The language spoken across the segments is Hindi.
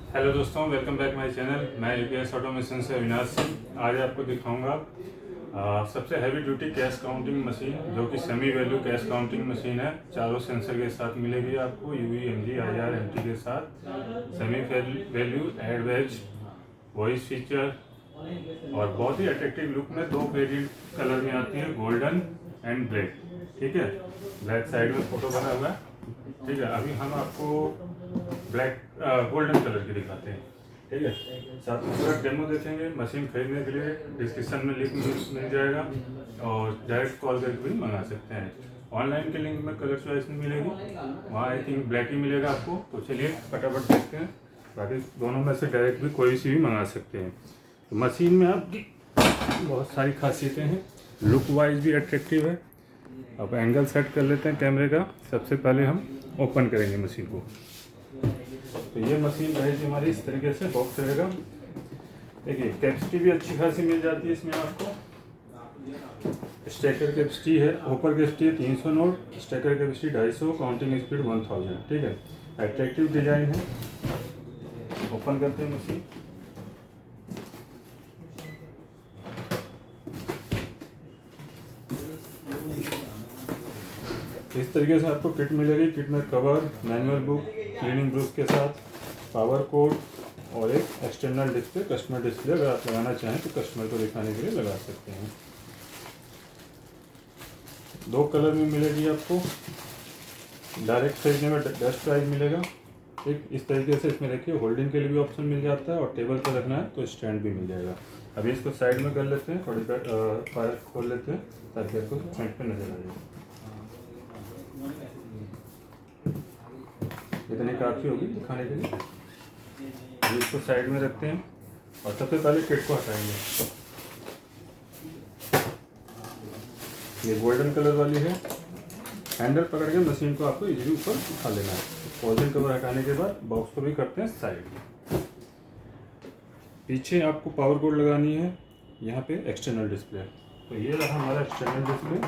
हेलो दोस्तों, वेलकम बैक माय चैनल। मैं यूपीएस ऑटोमेशन से अविनाश सिंह। आज आपको दिखाऊंगा सबसे heavy duty cash counting machine, जो कि semi value cash counting machine है। चारों सेंसर के साथ मिलेगी आपको, यूवी, एमजी, आईआर, एमटी के साथ। Semi value, add batch, voice feature और बहुत ही अट्रैक्टिव लुक में 2 वेरिएंट कलर में आती है, गोल्डन एंड ब्लैक। ठीक है, ब्लैक साइड में फोटो बना हुआ है। ठीक है, अभी हम आपको ब्लैक गोल्डन कलर की दिखाते हैं। ठीक है, साथ में पूरा डेमो देखेंगे। मशीन खरीदने के लिए डिस्क्रिप्शन में लिंक मिल जाएगा और डायरेक्ट कॉल करके भी मंगा सकते हैं। ऑनलाइन के लिंक में कलर चॉइस नहीं मिलेगी, वहाँ आई थिंक ब्लैक ही मिलेगा आपको। तो चलिए फटाफट देखते हैं, बाकी दोनों में से डायरेक्ट भी कोई सी भी मंगा सकते हैं। तो मशीन में आपकी बहुत सारी खासियतें हैं, लुक वाइज भी अट्रैक्टिव है। अब एंगल सेट कर लेते हैं कैमरे का। सबसे पहले हम ओपन करेंगे मशीन को। तो ये मशीन रहेगी हमारी इस तरीके से, बॉक्स रहेगा। देखिए, कैपेसिटी भी अच्छी खासी मिल जाती है इसमें आपको। स्टेकर कैपेसिटी है, ऊपर कैपेसिटी है 300 note, Strecker capacity 250, counting speed 1000। ठीक है, अट्रैक्टिव डिजाइन है। ओपन करते हैं मशीन। इस तरीके से आपको किट मिलेगी। किट में cover, manual book, cleaning brush के साथ, पावर कोड और एक एक्सटर्नल डिस्प्ले, कस्टमर डिस्प्ले। अगर आप लगाना चाहें तो कस्टमर को दिखाने के लिए लगा सकते हैं। 2 कलर में मिलेगी आपको। डायरेक्ट खरीदने में बेस्ट प्राइस मिलेगा। एक इस तरीके से इसमें देखिए, होल्डिंग के लिए भी ऑप्शन मिल जाता है और टेबल पर रखना है तो स्टैंड भी मिल जाएगा। अभी इसको साइड में कर लेते हैं, थोड़ी फायर खोल लेते हैं ताकि आपको फ्रंट पे नजर आ जाए। इतनी काफ़ी होगी दिखाने के लिए। अभी इसको साइड में रखते हैं और सबसे पहले किट को हटाएंगे। ये गोल्डन कलर वाली है। हैंडल पकड़ के मशीन को आपको इजीली ऊपर उठा लेना है। पॉलिथीन कवर हटाने के बाद बॉक्स को भी करते हैं साइड। पीछे आपको पावर कोड लगानी है, यहाँ पे एक्सटर्नल डिस्प्ले। तो ये रहा हमारा एक्सटर्नल डिस्प्ले।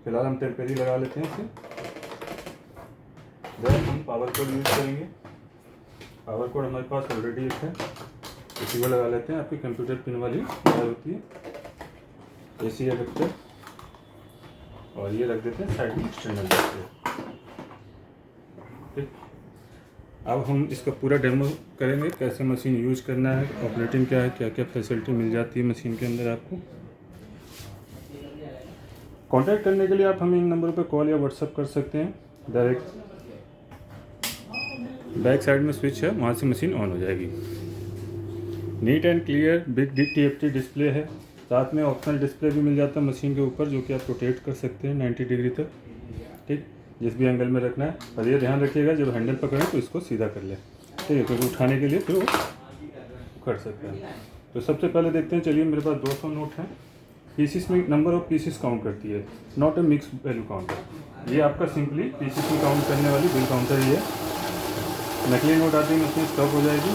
फिलहाल हम टेम्परेरी लगा लेते हैं इसे। देन हम पावर कोड यूज करेंगे। पावर कोड हमारे पास ऑलरेडी एक है, इसी को लगा लेते हैं। आपकी कंप्यूटर पिन वाली वायर होती है, एसी एडेप्टर, और ये रख देते हैं साइड में एक्सटर्नल डिस्प्ले। ठीक, अब हम इसका पूरा डेमो करेंगे, कैसे मशीन यूज करना है, ऑपरेटिंग क्या है, क्या क्या फैसिलिटी मिल जाती है मशीन के अंदर आपको। कांटेक्ट करने के लिए आप हमें इन नंबरों पर कॉल या व्हाट्सएप कर सकते हैं। डायरेक्ट बैक साइड में स्विच है, वहाँ से मशीन ऑन हो जाएगी। Neat and clear big TFT display है। साथ में ऑप्शनल डिस्प्ले भी मिल जाता है मशीन के ऊपर, जो कि आप रोटेट कर सकते हैं 90 डिग्री तक। ठीक, जिस भी एंगल में रखना है। पर ये ध्यान रखिएगा, जब हैंडल पकड़ें तो इसको सीधा कर लें। ठीक है, क्योंकि उठाने के लिए फिर वो कर सकते हैं। तो सबसे पहले देखते हैं। चलिए, मेरे पास 200 नोट हैं। पीसीस में नंबर ऑफ पीसीस काउंट करती है, not a mix value counter. ये आपका सिंपली पीसीस में काउंट करने वाली बिल काउंटर ही है। नकली नोट आते ही मशीन स्टॉप हो जाएगी।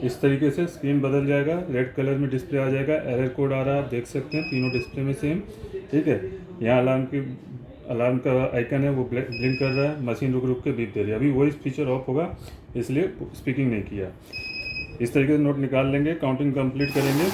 इस तरीके से स्क्रीन बदल जाएगा, रेड कलर में डिस्प्ले आ जाएगा, एरर कोड आ रहा है, आप देख सकते हैं तीनों डिस्प्ले में सेम। ठीक है, यहाँ अलार्म का आइकन है, वो ब्लिंक कर रहा है। मशीन रुक रुक के बीप दे रही है। अभी वॉइस फीचर ऑफ होगा, इसलिए स्पीकिंग नहीं किया। इस तरीके से नोट निकाल लेंगे, काउंटिंग कंप्लीट करेंगे।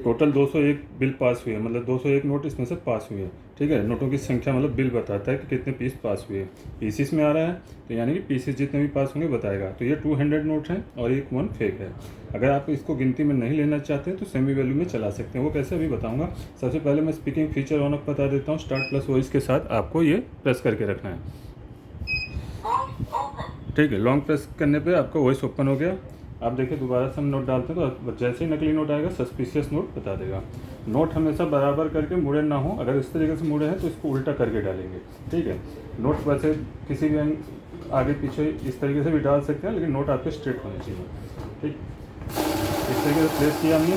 टोटल 201 बिल पास हुए, मतलब 201 नोट इसमें से पास हुए। ठीक है, नोटों की संख्या मतलब बिल बताता है कि कितने पीस पास हुए। पीसीस में आ रहा है तो यानी कि पीसीस जितने भी पास होंगे बताएगा। तो ये 200 नोट हैं और एक 1 फेक है। अगर आप इसको गिनती में नहीं लेना चाहते हैं तो सेमी वैल्यू में चला सकते हैं। वो कैसे अभी बताऊंगा। सबसे पहले मैं स्पीकिंग फीचर ऑन ऑफ बता देता हूँ। स्टार्ट प्लस वॉइस के साथ आपको ये प्रेस करके रखना है। ठीक है, लॉन्ग प्रेस करने पे आपका वॉइस ओपन हो गया। आप देखिए, दोबारा से हम नोट डालते हैं तो जैसे ही नकली नोट आएगा सस्पिशियस नोट बता देगा। नोट हमेशा बराबर करके मुड़े ना हो। अगर इस तरीके से मुड़े हैं तो इसको उल्टा करके डालेंगे। ठीक है, नोट वैसे किसी भी आगे पीछे इस तरीके से भी डाल सकते हैं, लेकिन नोट आपके स्ट्रेट होने चाहिए। ठीक, इस तरीके से प्लेस किया हमने।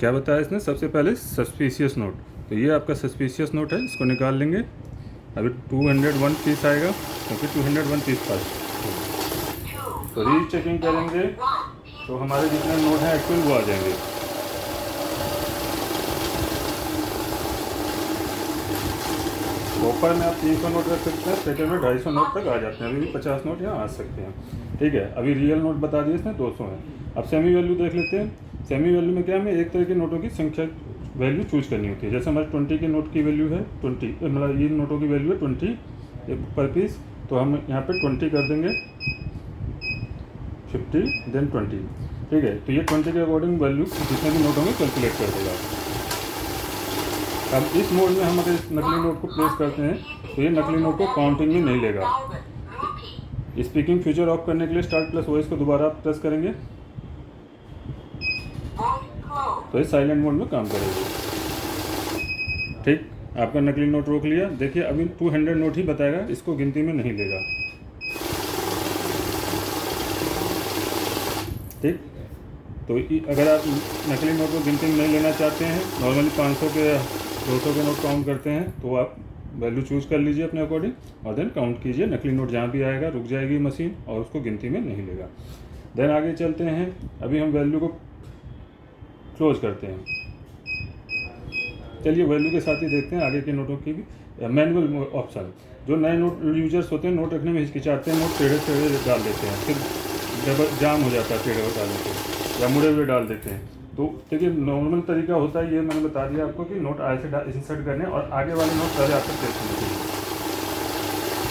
क्या बताया इसने, सबसे पहले सस्पिशियस नोट। तो ये आपका सस्पिशियस नोट है, इसको निकाल लेंगे। अभी 201 पीस आएगा, क्योंकि 201 पीस पास। तो री चेकिंग करेंगे तो हमारे जितने नोट हैं एक्चुअल वो आ जाएंगे। ऑफर में आप 300 नोट रख सकते हैं, सेकेंड में 250 नोट तक आ जाते हैं। अभी भी 50 नोट यहाँ आ सकते हैं, ठीक है। अभी रियल नोट बता दिए इसमें 200 है। अब सेमी वैल्यू देख लेते हैं। सेमी वैल्यू में क्या हमें एक तरह के नोटों की संख्या वैल्यू चूज करनी होती है। जैसे हमारे 20 के नोट की वैल्यू है 20, मतलब ये नोटों की वैल्यू है 20 पर पीस, तो हम यहाँ पे 20 कर देंगे, 50 देन 20, ठीक है। तो ये 20 के अकॉर्डिंग वैल्यू जितने भी नोट होंगे कैलकुलेट कर देगा। अब इस मोड में हम अगर इस नकली नोट को प्लेस करते हैं तो ये नकली नोट को काउंटिंग में नहीं लेगा। स्पीकिंग फीचर ऑफ करने के लिए स्टार्ट प्लस वॉइस को दोबारा आप प्रेस करेंगे तो ये साइलेंट मोड में काम करेगी, ठीक। आपका नकली नोट रोक लिया। देखिए अभी 200 नोट ही बताएगा, इसको गिनती में नहीं लेगा, ठीक। तो अगर आप नकली नोट को गिनती में नहीं लेना चाहते हैं, नॉर्मली 500 के 200 के नोट काउंट करते हैं, तो आप वैल्यू चूज़ कर लीजिए अपने अकॉर्डिंग और देन काउंट कीजिए। नकली नोट जहाँ भी आएगा रुक जाएगी मशीन और उसको गिनती में नहीं लेगा। देन आगे चलते हैं। अभी हम वैल्यू को क्लोज करते हैं। चलिए वैल्यू के साथ ही देखते हैं आगे के नोटों की भी। मैनुअल ऑप्शन, जो नए नोट यूजर्स होते हैं, नोट रखने में हिचकिचाते हैं, नोट टेढ़े टेढ़े डाल देते हैं, फिर जब जाम हो जाता है टेढ़े डालने से, या मुड़े हुए डाल देते हैं। तो देखिए नॉर्मल तरीका होता है, ये मैंने बता दिया आपको कि नोट ऐसे इंसर्ट करने और आगे वाले नोट पहले आपको प्लेस करने चाहिए।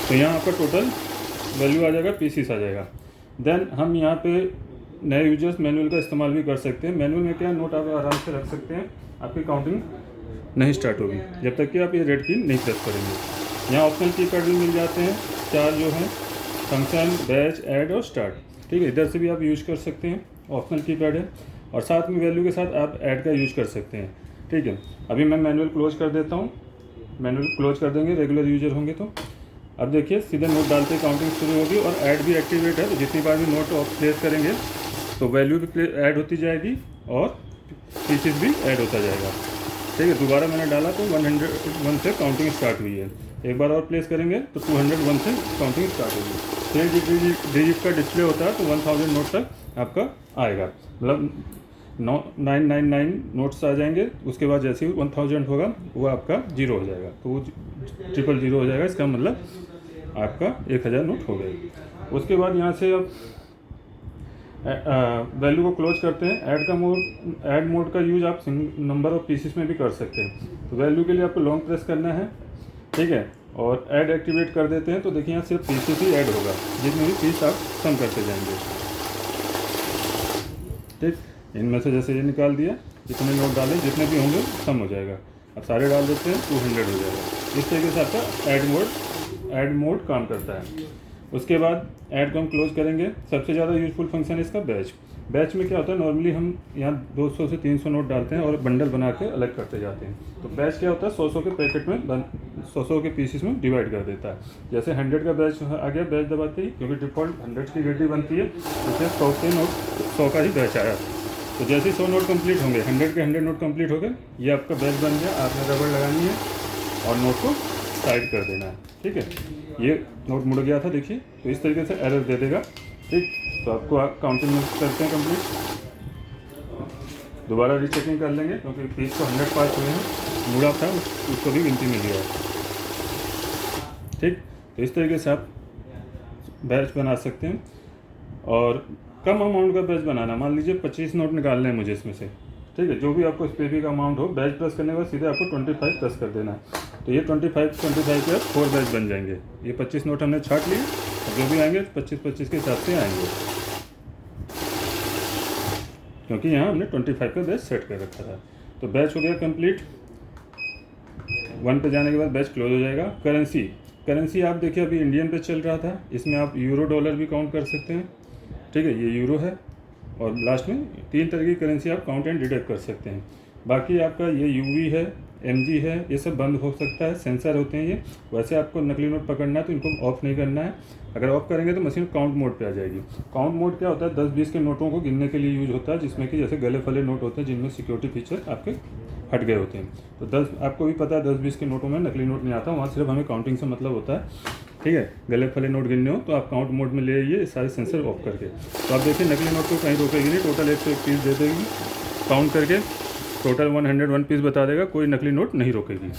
तो यहाँ आपका टोटल वैल्यू आ जाएगा, पीसीस आ जाएगा। देन हम यहाँ पे नए यूजर्स मैनुअल का इस्तेमाल भी कर सकते हैं। मैनुअल में क्या नोट आप आराम से रख सकते हैं, आपकी काउंटिंग नहीं स्टार्ट होगी जब तक कि आप ये रेड की नहीं प्रेस करेंगे। यहाँ ऑप्शनल कीपैड भी मिल जाते हैं 4 जो हैं, फंक्शन, बैच, ऐड और स्टार्ट, ठीक है। इधर से भी आप यूज़ कर सकते हैं, ऑप्शनल कीपैड है। और साथ में वैल्यू के साथ आप ऐड का यूज़ कर सकते हैं, ठीक है। अभी मैं मैनुअल क्लोज कर देता हूँ। मैनुअल क्लोज कर देंगे, रेगुलर यूजर होंगे तो। अब देखिए सीधे नोट डालते काउंटिंग शुरू होगी और ऐड भी एक्टिवेट है, तो जितनी बार भी नोट प्लेस करेंगे तो वैल्यू भी ऐड होती जाएगी और पीसेस भी ऐड होता जाएगा, ठीक है। दोबारा मैंने डाला तो 101 से काउंटिंग स्टार्ट हुई है। एक बार और प्लेस करेंगे तो 201 से काउंटिंग स्टार्ट होगी। 3 डिजिट का डिस्प्ले होता है तो 1000 नोट तक आपका आएगा, मतलब 999 नोट्स आ जाएंगे। उसके बाद जैसे ही 1000 होगा वो आपका 0 हो जाएगा, तो वो 000 हो जाएगा। इसका मतलब आपका 1000 नोट हो गए। उसके बाद यहाँ से अब वैल्यू को क्लोज करते हैं। ऐड मोड का यूज आप नंबर ऑफ पीसेस में भी कर सकते हैं। तो वैल्यू के लिए आपको लॉन्ग प्रेस करना है, ठीक है, और ऐड एक्टिवेट कर देते हैं। तो देखिए यहाँ सिर्फ पीसेस ही ऐड होगा, जितने भी पीस आप सम करते जाएंगे, ठीक। इनमें से जैसे ये निकाल दिया, जितने नोट डालें जितने भी होंगे सम हो जाएगा। अब सारे डाल देते हैं, 200 हो जाएगा। इस तरीके से आपका ऐड मोड काम करता है। उसके बाद ऐड को हम क्लोज करेंगे। सबसे ज़्यादा यूजफुल फंक्शन है इसका बैच में क्या होता है, नॉर्मली हम यहाँ 200 से 300 नोट डालते हैं और बंडल बना के अलग करते जाते हैं। तो बैच क्या होता है, 100 के पैकेट में 100 के पीसेस में डिवाइड कर देता है। जैसे 100 का बैच आ गया, बैच दबाते ही, क्योंकि डिफ़ॉल्ट 100 की गिनती बनती है, जैसे 100 का ही बैच आया। तो जैसे 100 नोट कंप्लीट होंगे, 100 के 100 नोट कंप्लीट हो गए, ये आपका बैच बन गया। आपने रबड़ लगानी है और नोट को साइड कर देना है, ठीक है। ये नोट मुड़ गया था, देखिए, तो इस तरीके से एरर दे देगा, ठीक। तो आपको काउंटिंग करते हैं कंप्लीट। दोबारा रीचेकिंग कर लेंगे क्योंकि पीस को 100 पास हुए हैं, मुड़ा था उसको भी गिनती मिल गया है, ठीक। तो इस तरीके से आप बैच बना सकते हैं। और कम अमाउंट का बैच बनाना, मान लीजिए 25 नोट निकालने हैं मुझे इसमें से, ठीक है। जो भी आपको स्पेसिफिक अमाउंट हो, बैच प्लस करने के बाद सीधे आपको 25 प्लस कर देना है। तो ये 25 के 4 बैच बन जाएंगे। ये 25 नोट हमने छाट लिए, जो भी आएंगे 25 के हिसाब से आएंगे, क्योंकि यहाँ हमने 25 का बैच सेट कर रखा था। तो बैच हो गया कंप्लीट। 1 पे जाने के बाद बैच क्लोज हो जाएगा। करेंसी आप देखिए अभी इंडियन पे चल रहा था, इसमें आप यूरो डॉलर भी काउंट कर सकते हैं, ठीक है। ये यूरो है और लास्ट में 3 तरह की करेंसी आप काउंट एंड डिडक्ट कर सकते हैं। बाकी आपका ये यूवी है, एमजी है, ये सब बंद हो सकता है, सेंसर होते हैं ये। वैसे आपको नकली नोट पकड़ना है तो इनको ऑफ नहीं करना है। अगर ऑफ करेंगे तो मशीन काउंट मोड पे आ जाएगी। काउंट मोड क्या होता है, 10-20 के नोटों को गिनने के लिए यूज होता है, जिसमें कि जैसे गले फले नोट होते हैं जिनमें सिक्योरिटी फीचर आपके हट गए होते हैं। तो 10, आपको भी पता है 10-20 के नोटों में नकली नोट नहीं आता, वहाँ सिर्फ हमें काउंटिंग से मतलब होता है, ठीक है। गले फले नोट गिनने हो तो आप काउंट मोड में ले आइए सारे सेंसर ऑफ करके। तो आप देखिए नकली नोट को कहीं रोकेगी नहीं, टोटल 101 पीस दे देगी, काउंट करके टोटल 101 पीस बता देगा, कोई नकली नोट नहीं रोकेगी।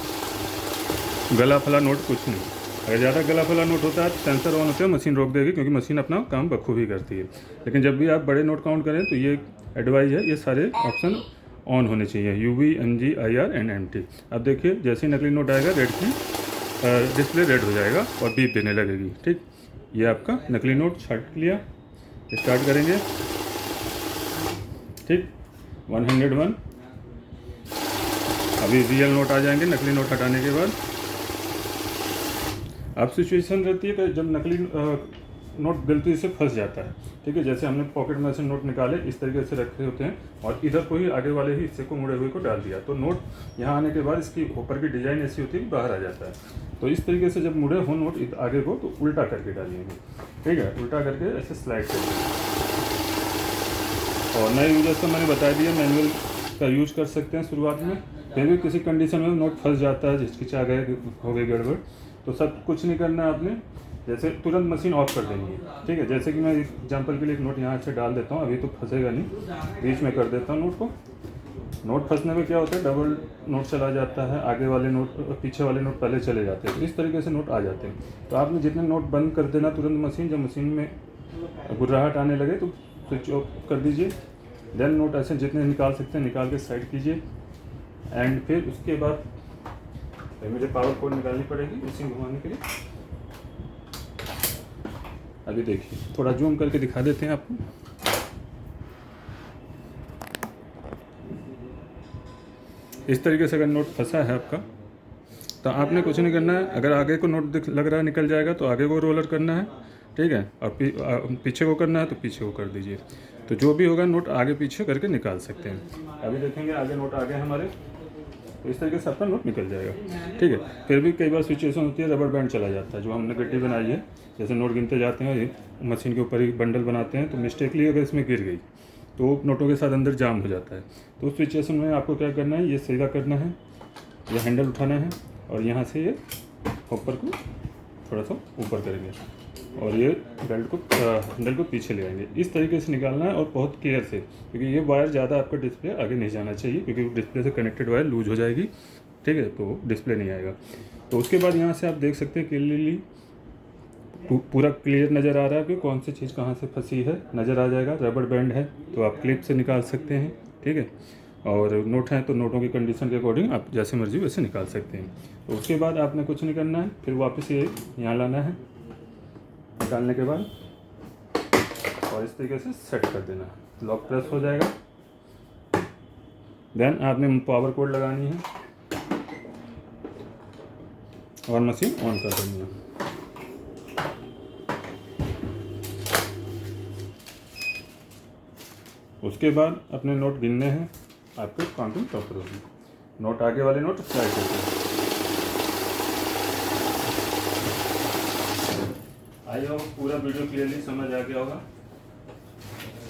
गला फला नोट कुछ नहीं। अगर ज़्यादा गला फला नोट होता है तो सेंसर ऑन होते हैं, मशीन रोक देगी, क्योंकि मशीन अपना काम बखूबी करती है। लेकिन जब भी आप बड़े नोट काउंट करें तो ये एडवाइस है, ये सारे ऑप्शन ऑन होने चाहिए, UV, NG, IR and MT। अब देखिए जैसे ही नकली नोट आएगा रेड की डिस्प्ले रेड हो जाएगा और बीप देने लगेगी। ठीक, ये आपका नकली नोट छाट लिया। स्टार्ट करेंगे। ठीक, 101। अभी रियल नोट आ जाएंगे नकली नोट हटाने के बाद। अब सिचुएशन रहती है कि जब नकली नोट गलती से फंस जाता है। ठीक है, जैसे हमने पॉकेट में से नोट निकाले, इस तरीके से रखे होते हैं और इधर को ही आगे वाले ही हिस्से को मुड़े हुए को डाल दिया, तो नोट यहाँ आने के बाद इसकी ऊपर की डिज़ाइन ऐसी होती है कि बाहर आ जाता है। तो इस तरीके से जब मुड़े हो नोट आगे को, तो उल्टा करके डालिएंगे। ठीक है, उल्टा करके ऐसे स्लाइड करिए। और नए यूजर्स को मैंने बता दिया मैनुअल का यूज कर सकते हैं शुरुआत में। फिर भी किसी कंडीशन में नोट फंस जाता है, हिचकिचा गए, हो गई गड़बड़, तो सब कुछ नहीं करना है आपने, जैसे तुरंत मशीन ऑफ कर देनी है। ठीक है, जैसे कि मैं एग्जांपल के लिए एक नोट यहाँ से डाल देता हूँ, अभी तो फंसेगा नहीं, बीच में कर देता हूँ नोट को। नोट फंसने में क्या होता है, डबल नोट चला जाता है, आगे वाले नोट पीछे वाले नोट पहले चले जाते हैं, तो इस तरीके से नोट आ जाते हैं। तो आपने जितने नोट बंद कर देना तुरंत मशीन, जब मशीन में गुर्राहट आने लगे तो स्विच ऑफ कर दीजिए। देन नोट ऐसे जितने निकाल सकते हैं निकाल के साइड कीजिए। एंड फिर उसके बाद मुझे पावर कोड निकालनी पड़ेगी मशीन घुमाने के लिए। अभी देखिए, थोड़ा जूम करके दिखा देते हैं आपको। इस तरीके से अगर नोट फंसा है आपका, तो आपने कुछ नहीं करना है। अगर आगे को नोट लग रहा है निकल जाएगा तो आगे को रोलर करना है। ठीक है, और पीछे को करना है तो पीछे को कर दीजिए। तो जो भी होगा नोट आगे पीछे करके निकाल सकते हैं। अभी देखेंगे आगे नोट आ गए हमारे, तो इस तरीके से आपका नोट निकल जाएगा। ठीक है, फिर भी कई बार सिचुएशन होती है रबर बैंड चला जाता है, जो हमने गड्डी बनाई है, जैसे नोट गिनते जाते हैं मशीन के ऊपर ही बंडल बनाते हैं, तो मिस्टेकली अगर इसमें गिर गई तो नोटों के साथ अंदर जाम हो जाता है। तो उस सिचुएशन में आपको क्या करना है, ये सीधा करना है, ये हैंडल उठाना है और यहाँ से ये ऊपर को थोड़ा सा ऊपर करेंगे और ये बेल्ट को हैंडल को पीछे ले आएंगे। इस तरीके से निकालना है और बहुत केयर से, क्योंकि ये वायर ज़्यादा आपका डिस्प्ले आगे नहीं जाना चाहिए, क्योंकि डिस्प्ले से कनेक्टेड वायर लूज हो जाएगी। ठीक है, तो डिस्प्ले नहीं आएगा। तो उसके बाद यहाँ से आप देख सकते हैं क्लियरली पूरा क्लियर नज़र आ रहा है कि कौन सी चीज़ कहाँ से फंसी है, नज़र आ जाएगा। रबर बैंड है तो आप क्लिप से निकाल सकते हैं। ठीक है, और नोट हैं तो नोटों की कंडीशन के अकॉर्डिंग आप जैसे मर्जी वैसे निकाल सकते हैं। तो उसके बाद आपने कुछ नहीं करना है, फिर वापस ये यहाँ लाना है, निकालने के बाद और इस तरीके से सेट कर देना, लॉक प्रेस हो जाएगा। देन आपने पावर कोड लगानी है और मशीन ऑन कर देनी है। उसके बाद अपने नोट गिनने हैं, आपको काउंटिंग प्रॉपर होगी। नोट आगे वाले नोट स्लाइड करते हैं। आई होप पूरा वीडियो क्लियरली समझ आ गया होगा।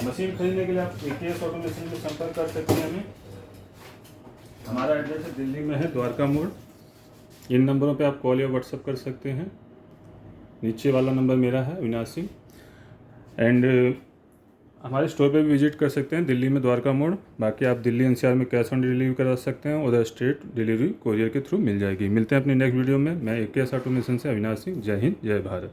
मशीन खरीदने के लिए आप AKS ऑटोमेशन में संपर्क कर सकते हैं हमें। हमारा एड्रेस है दिल्ली में है, द्वारका मोड़। इन नंबरों पे आप कॉल या व्हाट्सएप कर सकते हैं। नीचे वाला नंबर मेरा है अविनाश सिंह। एंड हमारे स्टोर पे भी विजिट कर सकते हैं दिल्ली में, द्वारका मोड़। बाकी आप दिल्ली NCR में कैश ऑन डिलीवरी करा सकते हैं, उधर स्ट्रेट डिलीवरी कोरियर के थ्रू मिल जाएगी। मिलते हैं अपनी नेक्स्ट वीडियो में। मैं AKS ऑटोमेशन से अविनाश सिंह। जय हिंद, जय भारत।